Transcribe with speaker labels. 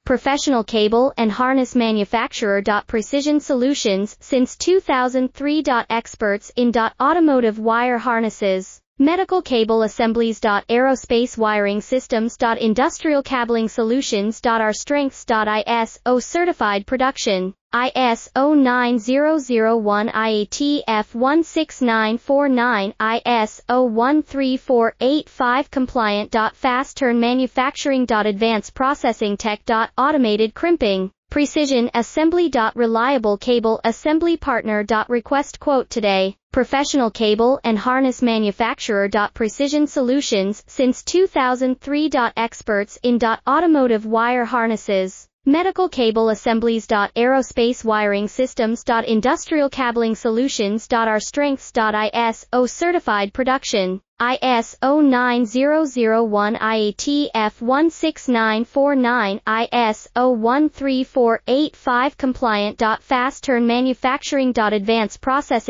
Speaker 1: professional cable and harness manufacturer. Precision Solutions since 2003. Experts in automotive wire harnesses, medical cable assemblies. Aerospace wiring systems. Industrial cabling solutions. Our strengths. ISO certified production. ISO 9001 Ntfs4939 ISO 13485 compliant. Fast turn manufacturing. Advanced processing tech. Automated crimping. Precision assembly. Reliable cable assembly partner. Request quote today. Professional cable and harness manufacturer. Precision Solutions since 2003. Experts in automotive wire harnesses, medical cable assemblies. Aerospace wiring systems. Industrial cabling solutions. Our strengths. ISO certified production. ISO 9001 Ntf4949 ISO 13485 compliant. Fast turn manufacturing. Advanced processing